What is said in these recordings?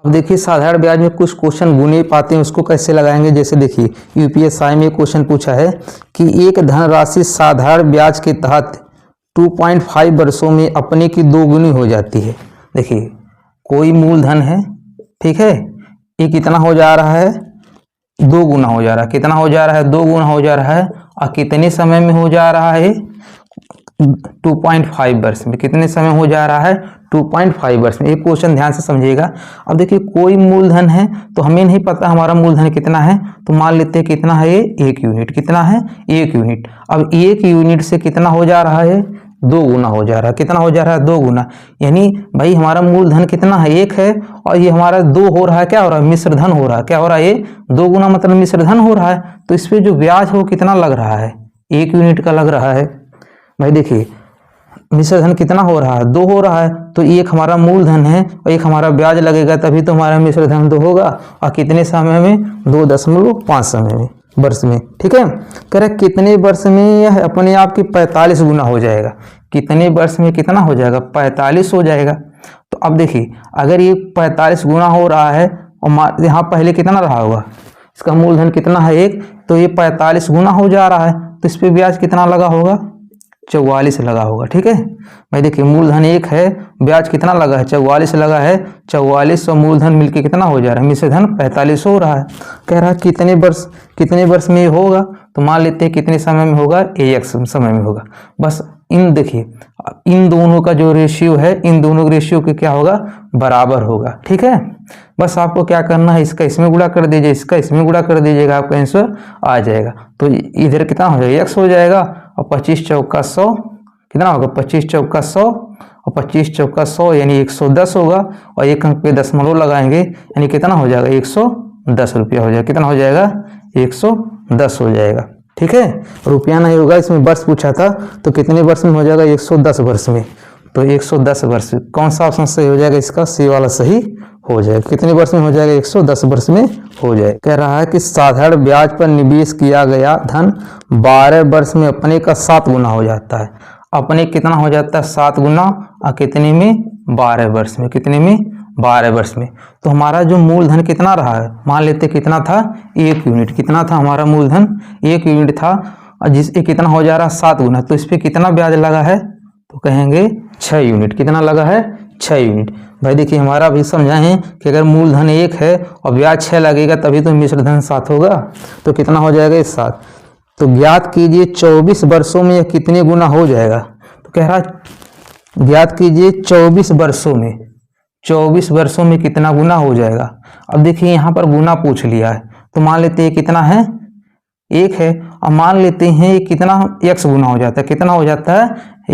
अब देखिए साधारण ब्याज में कुछ क्वेश्चन गुने पाते हैं, उसको कैसे लगाएंगे। जैसे देखिए यूपीएसआई में क्वेश्चन पूछा है कि एक धनराशि साधारण ब्याज के तहत 2.5 वर्षों में अपने की दोगुनी हो जाती है। देखिए कोई मूलधन है, ठीक है, ये कितना हो जा रहा है, 2 गुना हो जा रहा है। कितना हो जा रहा है, 2 गुना हो जा रहा है। और कितने समय में हो जा रहा है, 2.5 वर्ष में। कितने समय हो जा रहा है, 2.5 वर्ष में। एक क्वेश्चन ध्यान से समझिएगा। अब देखिए कोई मूलधन है तो हमें नहीं पता हमारा मूलधन कितना है, तो मान लेते हैं कितना है ये, 1 यूनिट। कितना है, 1 यूनिट। अब 1 यूनिट से कितना हो जा रहा है, 2 गुना हो जा रहा है। कितना हो जा रहा है, 2 गुना। यानी भाई हमारा मूलधन कितना है, 1 है, और ये हमारा 2 हो रहा है। क्या हो रहा है, मिश्र धन हो रहा है। क्या हो रहा है, ये 2 गुना मतलब मिश्र धन हो रहा है। तो इस पे जो ब्याज हो कितना लग रहा है, 1 यूनिट का लग रहा है। भाई देखिए मिश्र धन कितना हो रहा है, 2 हो रहा है। तो एक हमारा मूलधन है और एक हमारा ब्याज लगेगा, तभी तो हमारा मिश्र धन 2 होगा। और कितने समय में, 2.5 समय में, वर्ष में। ठीक है, कह रहे कितने वर्ष में यह अपने आप की 45 गुना हो जाएगा। कितने वर्ष में कितना हो जाएगा, 45 हो जाएगा। तो अब देखिए अगर ये 45 गुना हो रहा है और यहाँ पहले कितना रहा होगा, इसका मूलधन कितना है 1, तो ये 45 गुना हो जा रहा है। तो इस पर ब्याज कितना लगा होगा, 44 लगा होगा। ठीक है भाई देखिए मूलधन 1 है, ब्याज कितना लगा है, 44 लगा है। 44 और मूलधन मिलके कितना हो जा रहा है, मिश्र धन 45 हो रहा है। कह रहा है कितने वर्ष में होगा, तो मान लेते हैं कितने समय में होगा, 1 समय में होगा। बस इन देखिए इन दोनों का जो रेशियो है, इन दोनों के रेशियो के क्या होगा, बराबर होगा। ठीक है, बस आपको क्या करना है, इसका इसमें गुणा कर दीजिए, इसका इसमें गुणा कर दीजिएगा, आपका आंसर आ जाएगा। तो इधर कितना हो जाएगा, x हो जाएगा, और 25 चौका 100 कितना होगा, 25 चौका 100 और 25 चौका 100 यानी 110 होगा। और एक अंक पे दशमलव लगाएंगे यानी कितना हो जाएगा, 110 रुपया हो जाएगा। कितना हो जाएगा, 110 हो जाएगा। ठीक है, रुपया नहीं होगा, इसमें वर्ष पूछा था, तो कितने वर्ष में हो जाएगा, 110 वर्ष में। तो 110 वर्ष, कौन सा ऑप्शन सही हो जाएगा, इसका सी वाला सही हो जाएगा। कितने वर्ष में हो जाएगा, 110 वर्ष में हो जाएगा। कह रहा है कि साधारण ब्याज पर निवेश किया गया धन 12 वर्ष में अपने का 7 गुना हो जाता है। अपने कितना हो जाता है, 7 गुना, और कितने में, 12 वर्ष में। कितने में, 12 वर्ष में। तो हमारा जो मूलधन कितना रहा है, मान लेते कितना था, 1 यूनिट। कितना था हमारा मूलधन, 1 यूनिट था, और जिससे कितना हो जा रहा है, 7 गुना। तो इस पर कितना ब्याज लगा है, तो कहेंगे 6 यूनिट। कितना लगा है, 6 यूनिट। भाई देखिए हमारा भी समझाएं कि अगर मूलधन 1 है और ब्याज 6 लगेगा तभी तो मिश्र धन 7 होगा। तो कितना हो जाएगा, ये 7। तो ज्ञात कीजिए 24 वर्षों में यह कितने गुना हो जाएगा। तो कह रहा है ज्ञात कीजिए 24 वर्षों में, 24 वर्षों में कितना गुना हो जाएगा। अब देखिए यहाँ पर गुना पूछ लिया है, तो मान लेते हैं कितना है, 1 है, और मान लेते हैं कितना, x गुना हो जाता है। कितना हो जाता है,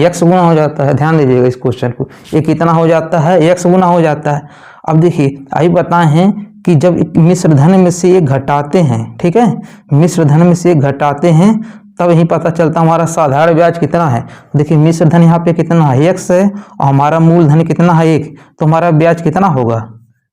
x गुना हो जाता है। ध्यान दीजिएगा इस क्वेश्चन को, ये कितना हो जाता है, x गुना हो जाता है। अब देखिए अभी बताए हैं कि जब मिश्र धन में से ये घटाते हैं, ठीक है, मिश्र धन में से घटाते हैं, तब ही पता चलता हमारा साधारण ब्याज कितना है। देखिए मिश्र धन यहाँ पे कितना है, x है, और हमारा मूलधन कितना है, 1। तो हमारा ब्याज कितना होगा,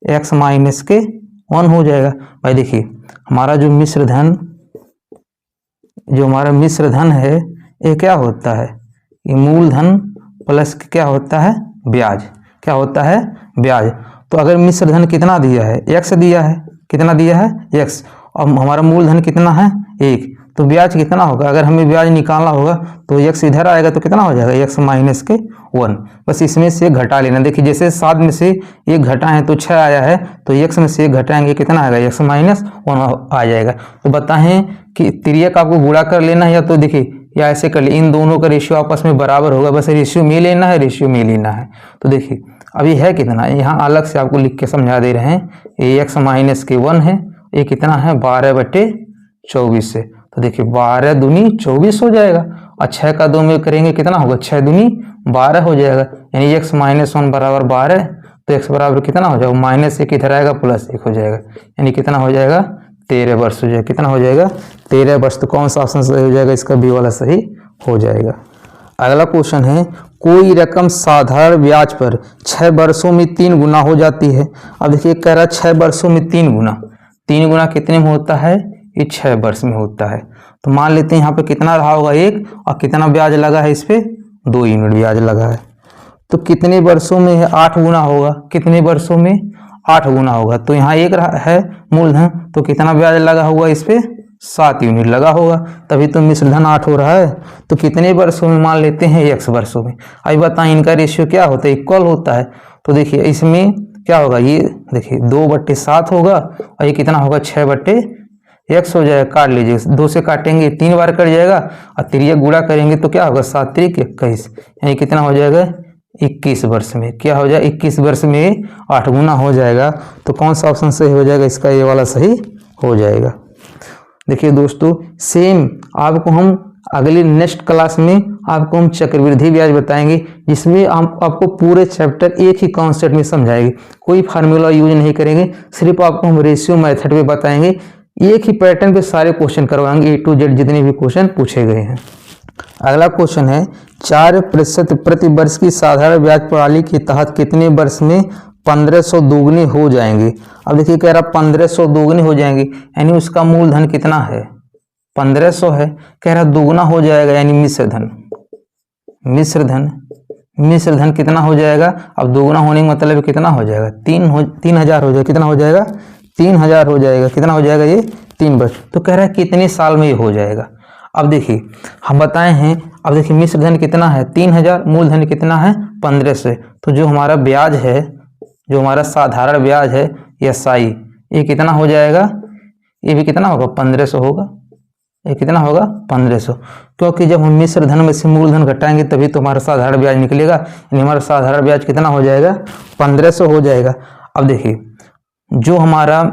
x माइनस के 1 हो जाएगा। भाई देखिए हमारा जो मिश्र धन है, ये क्या होता है, ये मूलधन प्लस क्या होता है, ब्याज। क्या होता है, ब्याज। तो अगर मिश्र धन कितना दिया है, x दिया है, कितना दिया है, x, और हमारा मूलधन कितना है, 1, तो ब्याज कितना होगा। अगर हमें ब्याज निकालना होगा तो x इधर आएगा, तो कितना हो जाएगा, x माइनस के 1। बस इसमें से घटा लेना। देखिए जैसे 7 में से 1 घटा है तो 6 आया है, तो x में से 1 घटाएंगे, कितना आएगा, x माइनस 1 आ जाएगा। तो बताएं कि तिर्यक आपको गुणा कर लेना है, या तो देखिए या ऐसे कर ले, इन दोनों का रेशियो आपस में बराबर होगा, बस रेशियो में लेना है, रेशियो में लेना है। तो देखिए अभी है कितना, यहाँ अलग से आपको लिख के समझा दे रहे हैं, ये x माइनस के 1 है, ये कितना है, 12/24 से। तो देखिए 12 दूनी 24 हो जाएगा, और 6 का 2 में करेंगे कितना होगा, 6 दूनी 12 हो जाएगा। यानी x माइनस 1 बराबर 12, तो x बराबर कितना हो जाएगा, -1 इधर आएगा, +1 हो जाएगा, यानी कितना हो जाएगा, 13 वर्ष हो जाएगा। कितना हो जाएगा, 13 वर्ष। तो कौन सा ऑप्शन सही हो जाएगा, इसका बी वाला सही हो जाएगा। अगला क्वेश्चन है, कोई रकम साधारण ब्याज पर 6 वर्षों में 3 गुना हो जाती है। अब देखिए कह रहा है 6 वर्षों में 3 गुना, 3 गुना कितने में होता है, ये 6 वर्ष में होता है। तो मान लेते हैं यहाँ पे कितना रहा होगा, 1, और कितना ब्याज लगा है, इस पे 2 यूनिट ब्याज लगा है। तो कितने वर्षों में है, 8 गुना होगा। कितने वर्षों में, 8 गुना होगा। तो यहाँ 1 है मूलधन, तो कितना ब्याज लगा हुआ इस पे 7 यूनिट लगा होगा, तभी तो मिश्र धन 8 हो रहा है। तो कितने वर्षों में मान लेते हैं, x वर्षों में। अभी बताएं इनका रेशियो क्या होता है, इक्वल होता है। तो देखिए इसमें क्या होगा, ये देखिए 2/7 होगा और ये कितना होगा 6/x हो जाएगा। काट लीजिए, 2 से काटेंगे 3 बार कट जाएगा और तिर्यक गुणा करेंगे तो क्या होगा 7 त्रिक 21, यानी कितना हो जाएगा 21 वर्ष में। क्या हो जाएगा 21 वर्ष में 8 गुना हो जाएगा। तो कौन सा ऑप्शन सही हो जाएगा, इसका ये वाला सही हो जाएगा। देखिए दोस्तों सेम आपको हम अगली नेक्स्ट क्लास में आपको हम चक्रवृद्धि ब्याज बताएंगे, जिसमें आपको पूरे चैप्टर एक ही कॉन्सेप्ट में समझाएंगे, कोई फार्मूला यूज नहीं करेंगे, सिर्फ आपको हम रेशियो मेथड पे बताएंगे, एक ही पैटर्न पे सारे क्वेश्चन करवाएंगे A to Z जितने भी क्वेश्चन पूछे गए हैं। अगला क्वेश्चन है 4% प्रति वर्ष की साधारण ब्याज प्रणाली के तहत कितने वर्ष में 1500 दोगुने हो जाएंगे। अब देखिए कह रहा 1500 दोगुने हो जाएंगे, यानी उसका मूलधन कितना है 1500 है, कह रहा दोगुना हो जाएगा, यानी मिश्र धन कितना हो जाएगा। अब दोगुना होने का मतलब कितना हो जाएगा 3000 हो जाएगा। कितना हो जाएगा 3000 हो जाएगा। कितना हो जाएगा ये 3 वर्ष। तो कह रहा है कितने साल में ये हो जाएगा। अब देखिए हम बताए हैं, अब देखिए मिश्र धन कितना है 3000, मूलधन कितना है 1500। तो जो हमारा ब्याज है, जो हमारा साधारण ब्याज है SI, ये कितना हो जाएगा, ये भी कितना होगा 1500 होगा। ये कितना होगा 1500, क्योंकि जब हम मिश्र धन में से मूलधन घटाएंगे तभी तो हमारा साधारण ब्याज निकलेगा, यानी हमारा साधारण ब्याज कितना हो जाएगा 1500 हो जाएगा। अब देखिए जो हमारा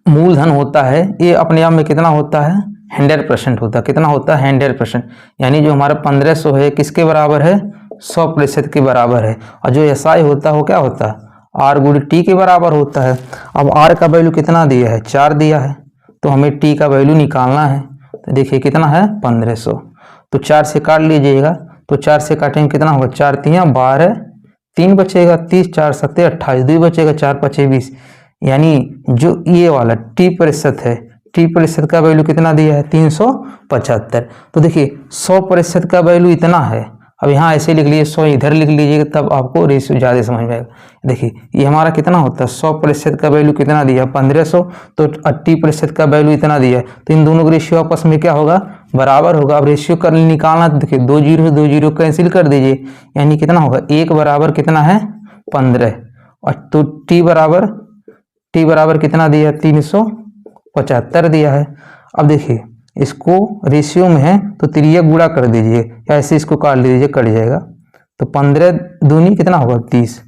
मूलधन होता है ये अपने आप में कितना होता है 100% होता है। कितना होता है 100%, यानी जो हमारा 1500 है किसके बराबर है 100% के बराबर है। और जो SI होता है वो क्या होता है R गुणित T के बराबर होता है। अब R का वैल्यू कितना दिया है 4 दिया है, तो हमें T का वैल्यू निकालना है। तो देखिए कितना है 1500, तो 4 से काट लीजिएगा, तो 4 से काटेंगे कितना होगा 4 3 12, 3 बचेगा 30, 4 7 28, 2 बचेगा 4 5 20, यानी जो ये वाला T% है, T% का वैल्यू कितना दिया है 375। तो देखिए 100% का वैल्यू इतना है। अब यहाँ ऐसे लिख लीजिए 100 इधर लिख लीजिएगा, तब आपको रेशियो ज़्यादा समझ में आएगा। देखिए ये हमारा कितना होता है 100% का वैल्यू कितना दिया 1500, तो 80% का वैल्यू इतना दिया है, तो इन दोनों का रेशियो आपस में क्या होगा बराबर होगा। अब रेशियो कर निकालना, तो देखिए 2 जीरो कैंसिल कर दीजिए, यानी कितना होगा 1 बराबर कितना है 15, और तो T बराबर कितना दिया 375 दिया है। अब देखिए इसको रेशियो में है तो तिर्यक गुणा कर दीजिए, या ऐसे इसको काट लीजिए, कट जाएगा। तो 15 दूनी कितना होगा 30,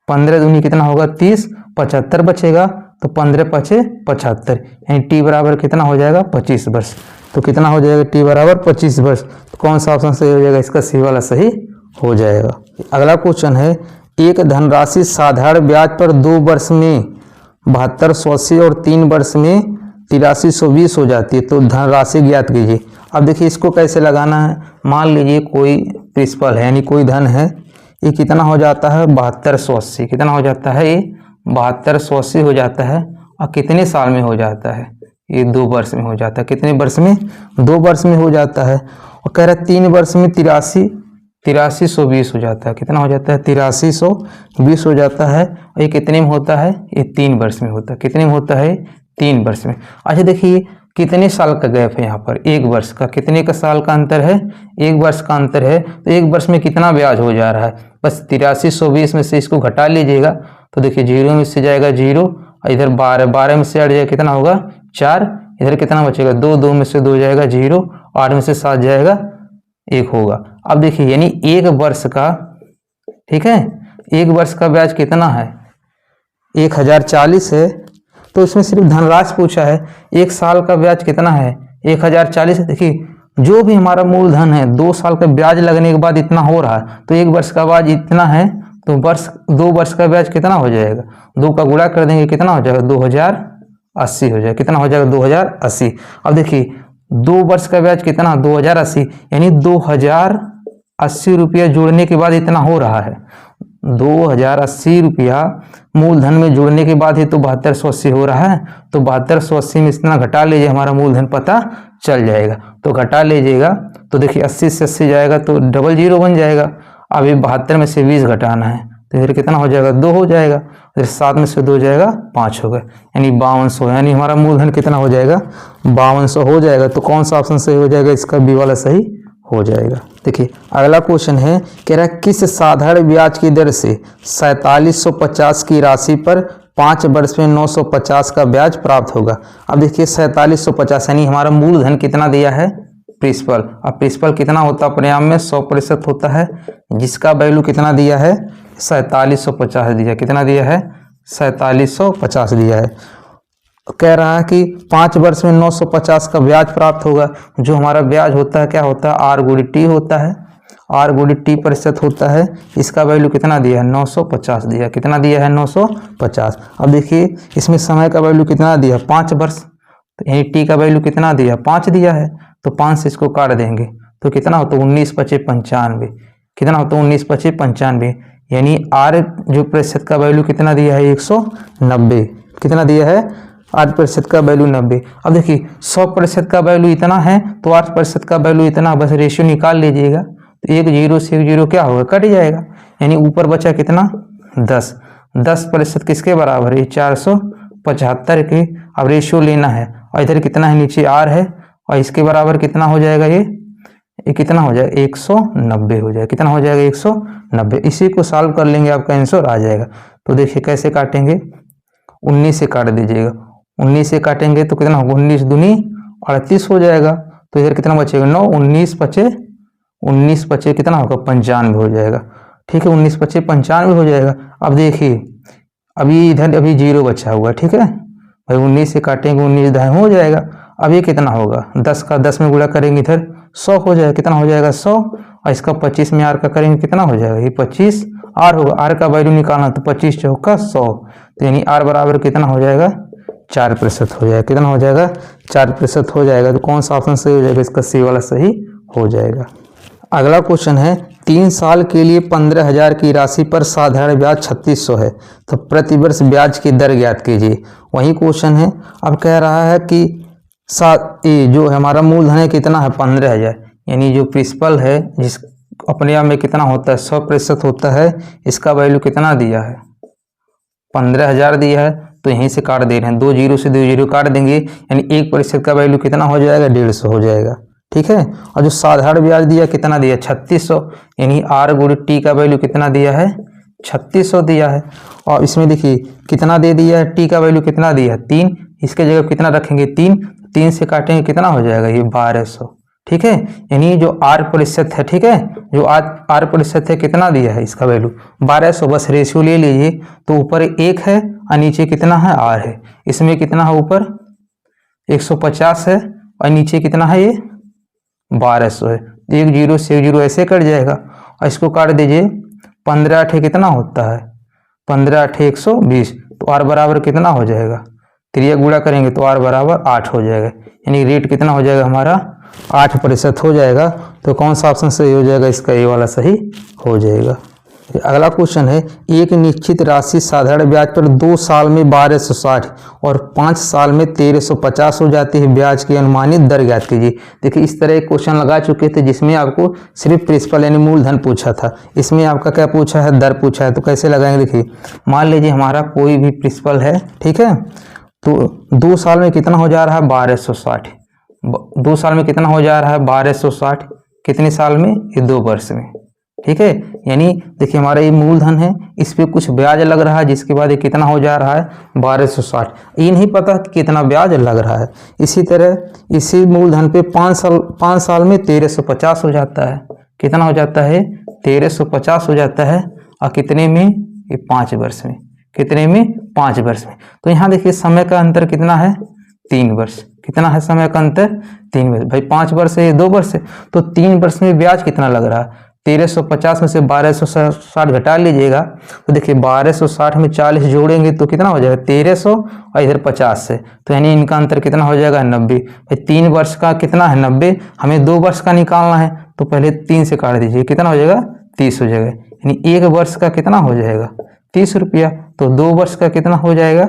15 दूनी कितना होगा 30, 75 बचेगा, तो 15 5 75, यानी T बराबर कितना हो जाएगा 25 वर्ष। तो कितना हो जाएगा T बराबर 25 वर्ष। तो कौन सा ऑप्शन सही हो जाएगा, इसका सी वाला सही हो जाएगा। अगला क्वेश्चन है एक धनराशि साधारण ब्याज पर 2 वर्ष में 7280 और 3 वर्ष में 8320 हो जाती है, तो धनराशि ज्ञात कीजिए। अब देखिए इसको कैसे लगाना है, मान लीजिए कोई प्रिंसिपल है, यानी कोई धन है, ये कितना हो जाता है 7280, कितना हो जाता है ये 7280 हो जाता है, और कितने साल में हो जाता है ये 2 वर्ष में हो जाता है। कितने वर्ष में 2 वर्ष में हो जाता है। और कह रहा है 3 वर्ष में 8320 हो जाता है। कितना हो जाता है 8320 हो जाता है। और ये कितने में होता है, ये 3 वर्ष में होता है। कितने में होता है 3 वर्ष में। अच्छा देखिए कितने साल का गैप है यहाँ पर 1 वर्ष का, कितने का साल का अंतर है 1 वर्ष का अंतर है। तो 1 वर्ष में कितना ब्याज हो जा रहा है, बस 8320 में से इसको घटा लीजिएगा, तो देखिए 0 में से जाएगा 0, और इधर 12 में से हट जाएगा कितना होगा 4, इधर कितना बचेगा 2 में से 2 जाएगा 0, 8 में से 7 जाएगा 1 होगा। अब देखिए यानी 1 वर्ष का, ठीक है 1 वर्ष का ब्याज कितना है 1040 है। तो इसमें सिर्फ धनराशि पूछा है, 1 साल का ब्याज कितना है 1040 है। देखिए जो भी हमारा मूलधन है 2 साल का ब्याज लगने के बाद इतना हो रहा है, तो 1 वर्ष का ब्याज इतना है, तो 2 वर्ष का ब्याज कितना हो जाएगा, 2 का गुणा कर देंगे कितना हो जाएगा 2080 हो जाएगा। कितना हो जाएगा 2080। अब देखिए 2 वर्ष का ब्याज कितना 2080, यानी 2080 रुपया जोड़ने के बाद इतना हो रहा है। 2080 रुपया मूलधन में जोड़ने के बाद ही तो 7280 हो रहा है। तो 7280 में इतना घटा लीजिए, हमारा मूलधन पता चल जाएगा। तो घटा लीजिएगा, तो देखिए 80 से 80 जाएगा तो 00 बन जाएगा। अब ये 72 में से 20 घटाना है, तो इधर कितना हो जाएगा 2 हो जाएगा, इधर 7 में से 2 जाएगा 5 होगा, यानी 5200, यानी हमारा मूलधन कितना हो जाएगा 5200 हो जाएगा। तो कौन सा ऑप्शन सही हो जाएगा, इसका बी वाला सही हो जाएगा। देखिए अगला क्वेश्चन है, कह रहा है किस साधारण ब्याज की दर से 4750 की राशि पर 5 वर्ष में 950 का ब्याज प्राप्त होगा। अब देखिए 4750 यानी हमारा मूलधन कितना दिया है प्रिंसिपल। अब प्रिंसिपल कितना होता है अपने आप में 100% होता है, जिसका वैल्यू कितना दिया है 4750 दिया, कितना दिया है 4750 दिया है। कह रहा है कि 5 वर्ष में 950 का ब्याज प्राप्त होगा। जो हमारा ब्याज होता है क्या होता है आर गुणी टी होता है, आर गुणी टी प्रतिशत होता है। इसका वैल्यू कितना दिया है 950 दिया, कितना दिया है 950। अब देखिए इसमें समय का वैल्यू कितना दिया 5 वर्ष, तो यही टी का वैल्यू कितना दिया 5 दिया है, तो 5 से इसको काट देंगे तो कितना होता है 19 पचे 95, कितना होता है 19 पचे 95, यानी आर जो प्रतिशत का वैल्यू कितना दिया है 190, कितना दिया है 8% का वैल्यू 90। अब देखिए 100% का वैल्यू इतना है तो 8% का वैल्यू इतना, बस रेशियो निकाल लीजिएगा तो 1 0 से 1 0 क्या होगा कट जाएगा, यानी ऊपर बचा कितना 10% किसके बराबर है 475 के। अब रेशियो लेना है और इधर कितना है नीचे आर है और इसके बराबर कितना हो जाएगा ये कितना हो जाएगा 190 हो जाएगा, कितना हो जाएगा 190। इसी को सॉल्व कर लेंगे आपका आंसर आ जाएगा। तो देखिए कैसे काटेंगे 19 से काट दीजिएगा, 19 से काटेंगे तो कितना होगा 19 दूनी 38 हो जाएगा, तो इधर कितना बचेगा 9, 19 पचे कितना होगा 95 हो जाएगा, ठीक है 19 पचे 95 हो जाएगा। अब देखिए अभी इधर अभी 0 बचा हुआ है, ठीक है भाई 19 से काटेंगे 19 दाएं हो जाएगा। अब ये कितना होगा 10 का 10 में गुणा करेंगे इधर 100 हो जाएगा, कितना हो जाएगा 100, और इसका 25 में आर का करेंगे कितना हो जाएगा ये 25 आर होगा, आर का वैल्यू निकालना तो 25 चौका 100, तो यानी आर बराबर कितना हो जाएगा 4% हो जाएगा, कितना हो जाएगा 4% हो जाएगा। तो कौन सा ऑप्शन सही हो जाएगा, इसका सी वाला सही हो जाएगा। अगला क्वेश्चन है 3 साल के लिए 15,000 की राशि पर साधारण ब्याज 3600 है, तो प्रतिवर्ष ब्याज की दर ज्ञात कीजिए। वही क्वेश्चन है, अब कह रहा है कि ये जो हमारा मूलधन है कितना है 15,000, यानी जो प्रिंसिपल है जिस अपने आप में कितना होता है 100% होता है, इसका वैल्यू कितना दिया है 15,000 दिया है, तो यहीं से काट दे रहे हैं 2 0 से 2 0 काट देंगे, यानी 1% का वैल्यू कितना हो जाएगा 150 हो जाएगा, ठीक है। और जो साधारण ब्याज दिया कितना दिया 3600, यानी आर गुणी टी का वैल्यू कितना दिया है 3600 दिया है। और इसमें देखिए कितना दे दिया है टी का वैल्यू कितना दिया है 3, इसके जगह कितना रखेंगे 3 से काटेंगे कितना हो जाएगा ये 1200, ठीक है। यानी जो आर प्रतिशत है, ठीक है, जो आर प्रतिशत है कितना दिया है इसका वैल्यू 1200, बस रेशियो ले लीजिए तो ऊपर 1 है और नीचे कितना है आर है, इसमें कितना है ऊपर 150 है और नीचे कितना है ये 1200 है, 1 0 से 1 0 ऐसे कट जाएगा और इसको काट दीजिए 15 8 कितना होता है 15 8 120, तो आर बराबर कितना हो जाएगा, त्रिया गुणा करेंगे तो आर बराबर 8 हो जाएगा, यानी रेट कितना हो जाएगा हमारा 8% हो जाएगा। तो कौन सा ऑप्शन सही हो जाएगा, इसका ए वाला सही हो जाएगा। अगला क्वेश्चन है, एक निश्चित राशि साधारण ब्याज पर 2 साल में 1260 और 5 साल में 1350 हो जाती है, ब्याज की अनुमानित दर ज्ञात कीजिए। देखिए इस तरह एक क्वेश्चन लगा चुके थे जिसमें आपको सिर्फ प्रिंसिपल यानी मूलधन पूछा था, इसमें आपका क्या पूछा है दर पूछा है। तो कैसे लगाएंगे, देखिए मान लीजिए हमारा कोई भी प्रिंसिपल है, ठीक है, तो 2 साल में कितना हो जा रहा है 1260, 2 साल में कितना हो जा रहा है 1260, कितने साल में ये 2 वर्ष में, ठीक है। यानी देखिए हमारा ये मूलधन है, इस पे कुछ ब्याज लग रहा है, जिसके बाद ये कितना हो जा रहा है 1260, ये नहीं पता कि कितना ब्याज लग रहा है। इसी तरह इसी मूलधन पे 5 साल में 1350 हो जाता है, कितना हो जाता है 1350 हो जाता है, और कितने में ये 5 वर्ष में, कितने में 5 वर्ष में। तो यहाँ देखिए समय का अंतर कितना है 3 वर्ष, कितना है समय का अंतर 3 वर्ष, भाई 5 वर्ष है 2 वर्ष है, तो 3 वर्ष में ब्याज कितना लग रहा है 1350 में से 1260 घटा लीजिएगा, तो देखिए 1260 में 40 जोड़ेंगे तो कितना हो जाएगा 1300 और इधर 50 से, तो यानी इनका अंतर कितना हो जाएगा 90। भाई 3 वर्ष का कितना है 90, हमें 2 वर्ष का निकालना है, तो पहले 3 से काट दीजिए कितना हो जाएगा 30 हो जाएगा, यानी 1 वर्ष का कितना हो जाएगा 30 रुपया, तो 2 वर्ष का कितना हो जाएगा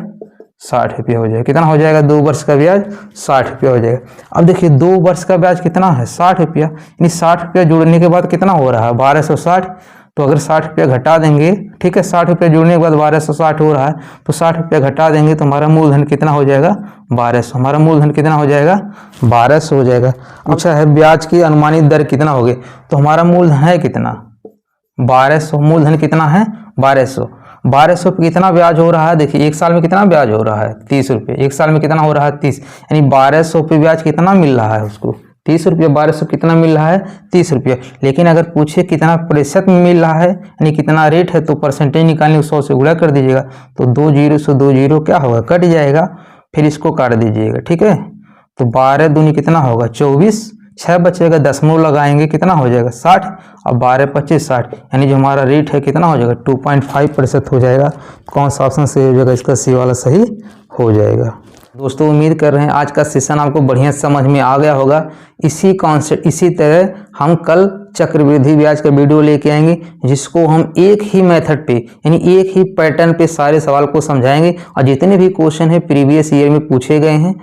60 रुपया हो जाएगा, कितना हो जाएगा 2 वर्ष का ब्याज 60 रुपया हो जाएगा। अब देखिए 2 वर्ष का ब्याज कितना है 60 रुपया, यानी 60 रुपया जोड़ने के बाद कितना हो रहा है 1260, तो अगर 60 रुपये घटा देंगे, ठीक है, 60 रुपये जुड़ने के बाद 1260 हो रहा है, तो 60 रुपये घटा देंगे तो हमारा मूलधन कितना हो जाएगा? 1200। हमारा मूलधन कितना हो जाएगा? 1200 हो जाएगा। अच्छा है, ब्याज की अनुमानित दर कितना हो गई, तो हमारा मूलधन है कितना? 1200। मूलधन कितना है? 1200। 1200 पे कितना ब्याज हो रहा है? देखिए 1 साल में कितना ब्याज हो रहा है? 30 रुपये। 1 साल में कितना हो रहा है? 30। यानी 1200 पे ब्याज कितना मिल रहा है उसको? 30 रुपये। 1200 कितना मिल रहा है? 30 रुपये। लेकिन अगर पूछे कितना प्रतिशत में मिल रहा है, यानी कितना रेट है, तो परसेंटेज निकालने 100 से गुणा कर दीजिएगा, तो 2 जीरो से 2 जीरो क्या होगा? कट जाएगा, फिर इसको काट दीजिएगा, ठीक है। तो 12 दूनी कितना होगा? 24, 6 बचेगा, दशमलव लगाएंगे, कितना हो जाएगा? 60, और 12 25 60, यानी जो हमारा रेट है कितना हो जाएगा? 2.5% हो जाएगा। कौन सा ऑप्शन सही हो जाएगा? इसका सी वाला सही हो जाएगा। दोस्तों उम्मीद कर रहे हैं आज का सेशन आपको बढ़िया समझ में आ गया होगा। इसी कॉन्सेप्ट, इसी तरह हम कल चक्रवृद्धि ब्याज का वीडियो लेके आएंगे, जिसको हम एक ही मेथड पे, यानी एक ही पैटर्न पे सारे सवाल को समझाएंगे, और जितने भी क्वेश्चन है प्रीवियस ईयर में पूछे गए हैं